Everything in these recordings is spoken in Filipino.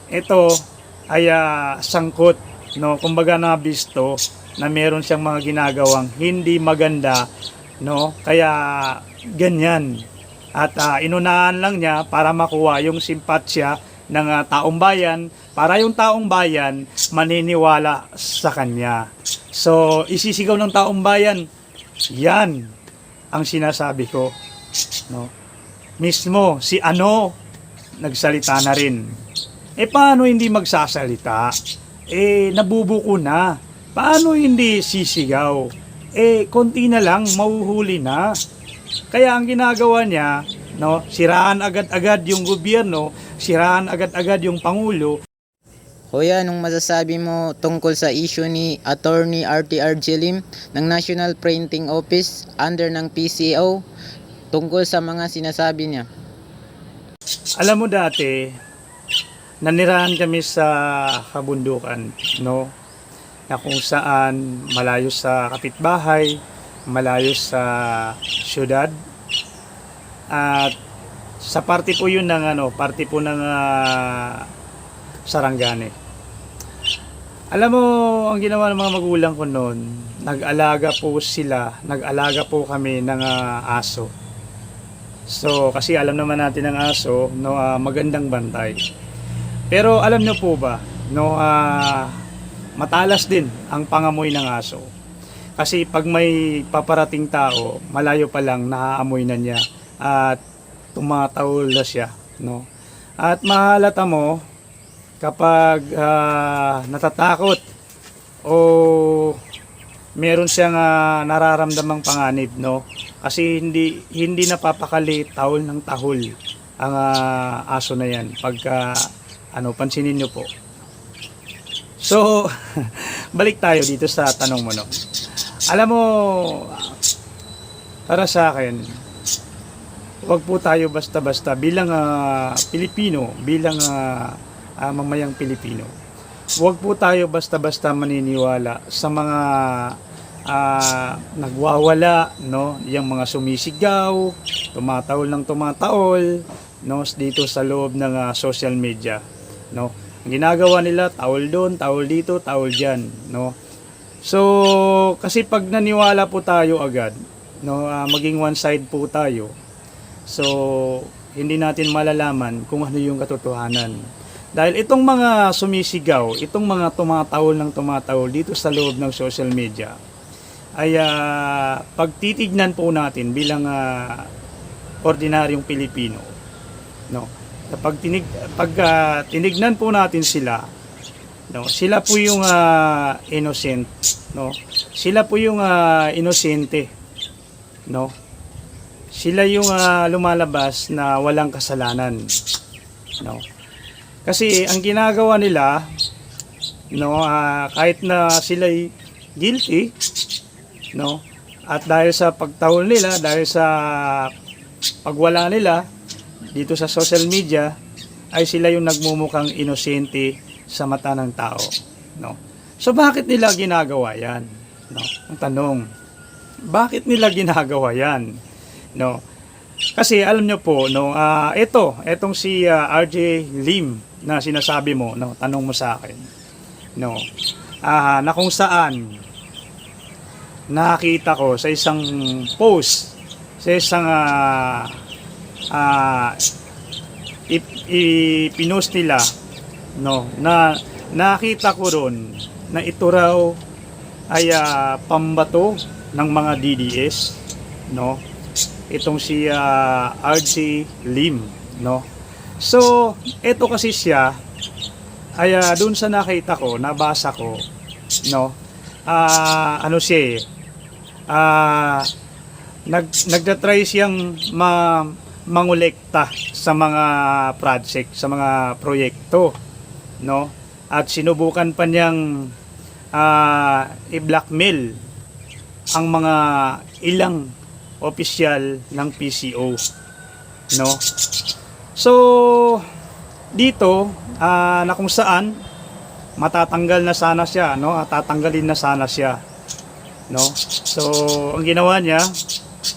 ito ay sangkot, no, kumbaga nabisto na meron siyang mga ginagawang hindi maganda, no, kaya ganyan. At inunahan lang niya para makuha yung simpatsya ng taong bayan, para yung taong bayan maniniwala sa kanya. So isisigaw ng taong bayan, yan ang sinasabi ko, no. Mismo si ano nagsalita na rin. Paano hindi magsasalita? Nabubuko na. Paano hindi sisigaw? Konti na lang, mahuhuli na. Kaya ang ginagawa niya, no, siraan agad-agad yung gobyerno, siraan agad-agad yung pangulo. Kuya, anong masasabi mo tungkol sa issue ni Attorney RTR Jilim ng National Printing Office under ng PCO tungkol sa mga sinasabi niya? Alam mo dati, nanirahan kami sa kabundukan, no? Na kung saan malayo sa kapitbahay, malayo sa syudad. At sa parte po yun ng parte po ng Sarangani. Alam mo, ang ginawa ng mga magulang ko noon, nag-alaga po kami ng aso. So, kasi alam naman natin ng aso, no, magandang bantay. Pero alam nyo po ba, no, matalas din ang pangamoy ng aso. Kasi pag may paparating tao, malayo pa lang naaamoy na niya at tumatawol na siya, no. At mahalata mo kapag natatakot o meron siyang nararamdamang panganib, no. Kasi hindi napapakali tahol ng tahol ang aso na yan pagka pansinin nyo po. So, balik tayo dito sa tanong mo, no. Alam mo, para sa akin, wag po tayo basta-basta bilang Pilipino, bilang mamayang Pilipino. Wag po tayo basta-basta maniniwala sa mga nagwawala, no, yung mga sumisigaw, tumataol ng tumataol, no, dito sa loob ng social media, no. Ang ginagawa nila, tawol doon, tawol dito, tawol diyan, no. So kasi pag naniwala po tayo agad, no, maging one side po tayo, so hindi natin malalaman kung ano yung katotohanan. Dahil itong mga sumisigaw, itong mga tumatawol ng tumatawol dito sa loob ng social media ay pagtitignan po natin bilang ordinaryong Pilipino, no. Pag tinignan po natin sila, no, sila po yung innocent, no. Sila po yung inosente, no. Sila yung lumalabas na walang kasalanan, no. Kasi ang ginagawa nila, no, kahit na sila'y guilty, no, at dahil sa pagtahol nila, dahil sa pagwala nila dito sa social media, ay sila yung nagmumukhang inosente sa mata ng tao, no. So bakit nila ginagawa yan, no? Ang tanong, bakit nila ginagawa yan, no? Kasi alam nyo po, no, etong si RJ Lim na sinasabi mo, no, tanong mo sa akin, no, na kung saan nakita ko sa isang post, sa isang ipinost nila, no, na nakita ko ron na ito raw ay pambato ng mga DDS, no, itong si RJ Lim, no. So ito kasi siya ay doon sa nakita ko, nabasa ko, no, siya nagtatry siyang mangolekta sa mga project, sa mga proyekto, no, at sinubukan pa niyang i-blackmail ang mga ilang opisyal ng PCO, no. So dito na kung saan matatanggal na sana siya, no, tatanggalin na sana siya, no. So ang ginawa niya,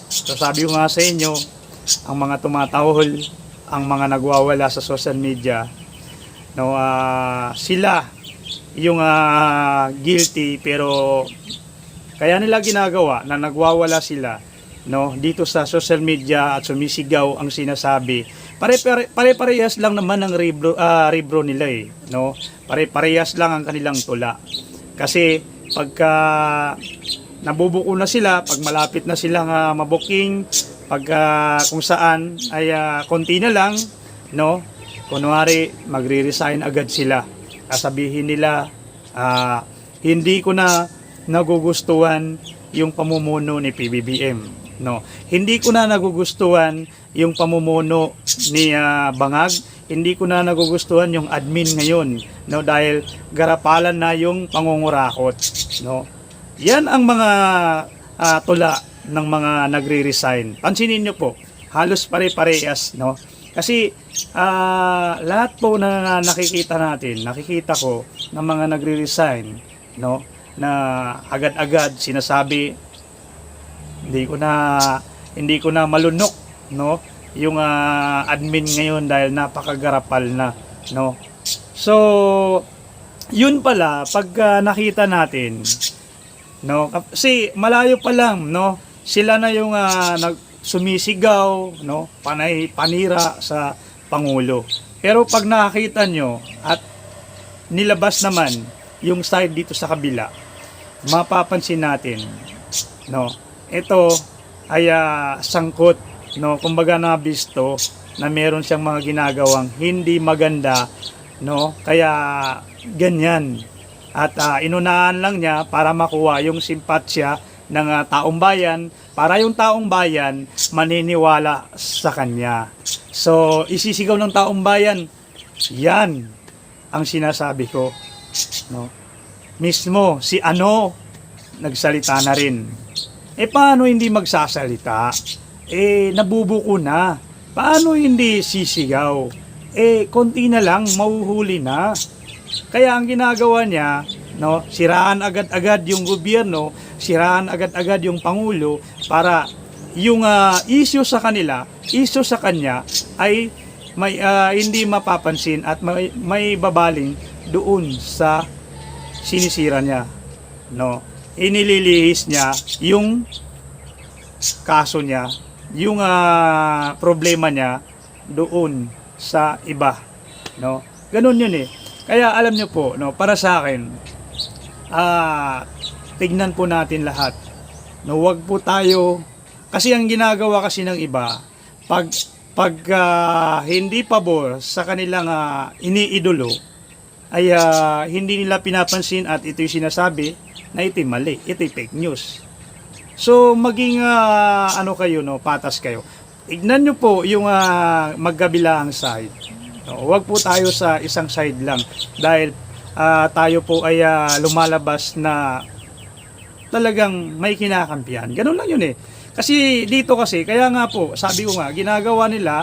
so sabi ko nga sa inyo, ang mga tumatahol, ang mga nagwawala sa social media, no, sila yung guilty, pero kaya nila ginagawa na nagwawala sila, no, dito sa social media at sumisigaw ang sinasabi. Pare-parehas lang naman ang ribro nila no. Pare-parehas lang ang kanilang tula. Kasi pagka nabubuko na sila, pag malapit na silang mabuking, pag kung saan ay konti na lang, no, kunwari magre-resign agad sila. Sasabihin nila, hindi ko na nagugustuhan yung pamumuno ni PBBM, no. Hindi ko na nagugustuhan yung pamumuno ni Bangag. Hindi ko na nagugustuhan yung admin ngayon, no, dahil garapalan na yung pangungurakot, no. Yan ang mga tula ng mga nagre-resign. Pansinin nyo po, halos pare-parehas, no. Kasi lahat po na nakikita natin, nakikita ko ng mga nagre-resign, no, na agad-agad sinasabi, hindi ko na malunok, no, yung admin ngayon dahil napakagarapal na, no. So yun pala pag nakita natin, no, kasi malayo pa lang, no, sila na yung sumisigaw, no, panira sa Pangulo. Pero pag nakita nyo at nilabas naman yung side dito sa kabila, mapapansin natin, no, ito ay sangkot, no, kumbaga nabisto na meron siyang mga ginagawang hindi maganda, no, kaya ganyan. At inunahan lang niya para makuha yung simpatsya ng taong bayan, para yung taong bayan maniniwala sa kanya. So isisigaw ng taong bayan, yan ang sinasabi ko, no. Mismo si nagsalita na rin. Paano hindi magsasalita? Nabubuko na. Paano hindi sisigaw? Konti na lang, mahuhuli na. Kaya ang ginagawa niya, no, siraan agad-agad yung gobyerno, siraan agad-agad yung Pangulo, para yung issue sa kanila, issue sa kanya ay may hindi mapapansin at may babaling doon sa sinisira niya, no. Inililihis niya yung kaso niya, yung problema niya doon sa iba, no. Ganun yun Kaya alam niyo po, no, para sa akin, tignan po natin lahat, no, wag po tayo, kasi ang ginagawa kasi ng iba, pag hindi pabor sa kanilang iniidolo, ay hindi nila pinapansin at ito'y sinasabi na ito'y mali, ito'y fake news. So maging kayo, no, patas kayo. Tignan nyo po yung magkabilang side. No, wag po tayo sa isang side lang, dahil tayo po ay lumalabas na talagang may kinakampihan. Ganun lang yun Kasi dito kasi, kaya nga po, sabi ko nga, ginagawa nila,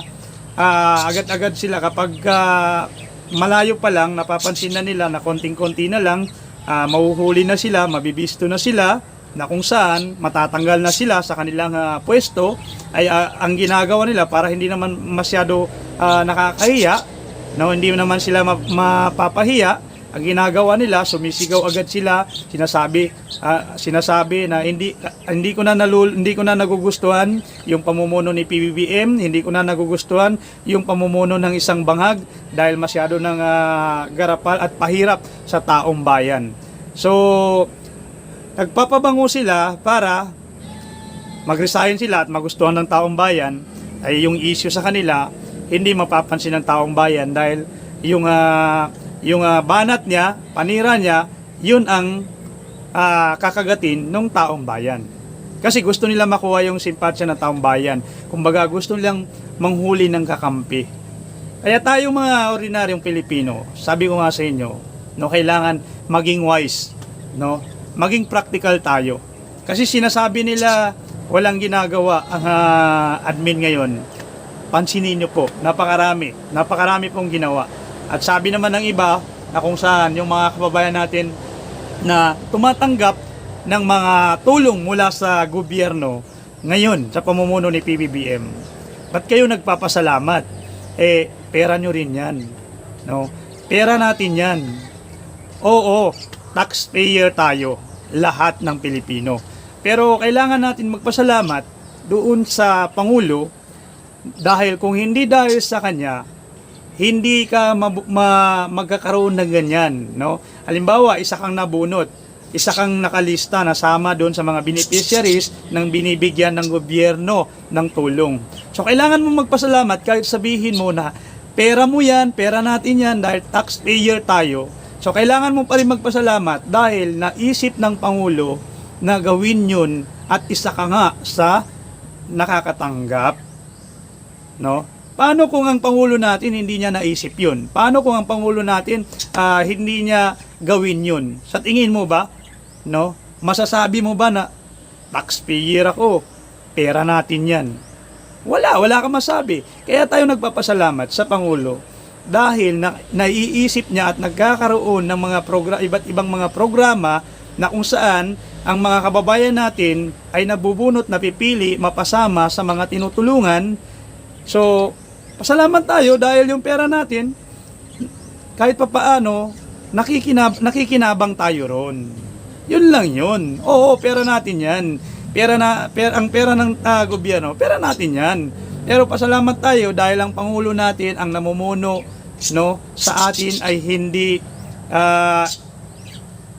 agad-agad sila kapag malayo pa lang, napapansin na nila na konting-konti na lang, mahuhuli na sila, mabibisto na sila, na kung saan matatanggal na sila sa kanilang pwesto, ay ang ginagawa nila para hindi naman masyado nakakahiya, no, hindi naman sila mapapahiya, ang ginagawa nila, sumisigaw agad sila, sinasabi na hindi ko na nagugustuhan yung pamumuno ni PBBM, hindi ko na nagugustuhan yung pamumuno ng isang Bangag dahil masyado ng garapal at pahirap sa taong bayan. So nagpapabango sila para mag-resign sila at magustuhan ng taong bayan, ay yung issue sa kanila hindi mapapansin ng taong bayan dahil yung banat niya, panira niya, yun ang kakagatin ng taong bayan. Kasi gusto nila makuha yung simpatsya ng taong bayan. Kumbaga gusto nilang manghuli ng kakampi. Kaya tayong mga ordinaryong Pilipino, sabi ko nga sa inyo, no, kailangan maging wise, no? Maging practical tayo. Kasi sinasabi nila walang ginagawa ang admin ngayon. Pansinin nyo po, napakarami pong ginawa. At sabi naman ng iba na kung saan yung mga kababayan natin na tumatanggap ng mga tulong mula sa gobyerno ngayon sa pamumuno ni PBBM. Ba't kayo nagpapasalamat? Pera nyo rin yan. No? Pera natin yan. Oo, taxpayer tayo, lahat ng Pilipino. Pero kailangan natin magpasalamat doon sa Pangulo dahil kung hindi dahil sa kanya, hindi ka magkakaroon ng ganyan, no? Halimbawa, isa kang nabunot, isa kang nakalista na sama doon sa mga beneficiaries ng binibigyan ng gobyerno ng tulong. So, kailangan mo magpasalamat kahit sabihin mo na pera mo yan, pera natin yan dahil taxpayer tayo. So, kailangan mo pa rin magpasalamat dahil naisip ng Pangulo na gawin yun at isa ka nga sa nakakatanggap, no? Paano kung ang Pangulo natin hindi niya naisip yun? Paano kung ang Pangulo natin hindi niya gawin yun? Sa tingin mo ba, no? Masasabi mo ba na taxpayer ako, pera natin yan? Wala kang masabi. Kaya tayo nagpapasalamat sa Pangulo dahil naiisip niya at nagkakaroon ng mga iba't ibang mga programa na kung saan ang mga kababayan natin ay nabubunot, napipili, mapasama sa mga tinutulungan. So, pasalamat tayo dahil yung pera natin, kahit papaano, nakikinabang tayo ron. Yun lang yun. Oo, pera natin yan. Ang pera ng gobyerno, pera natin yan. Pero pasalamat tayo dahil ang Pangulo natin, ang namumuno, no, sa atin ay hindi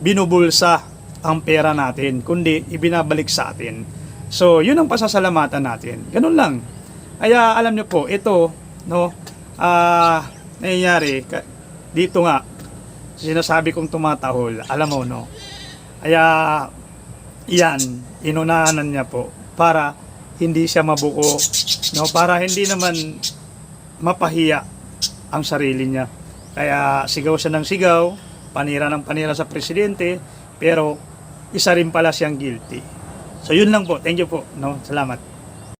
binubulsa ang pera natin, kundi ibinabalik sa atin. So, yun ang pasasalamatan natin. Ganun lang. Kaya alam nyo po, ito, no, nangyayari, dito nga, sinasabi kong tumatahol, alam mo, no, kaya, yan, inunahanan niya po, para hindi siya mabuko, no, para hindi naman mapahiya ang sarili niya. Kaya, sigaw siya ng sigaw, panira ng panira sa presidente, pero, isa rin pala siyang guilty. So, yun lang po. Thank you po, no, salamat.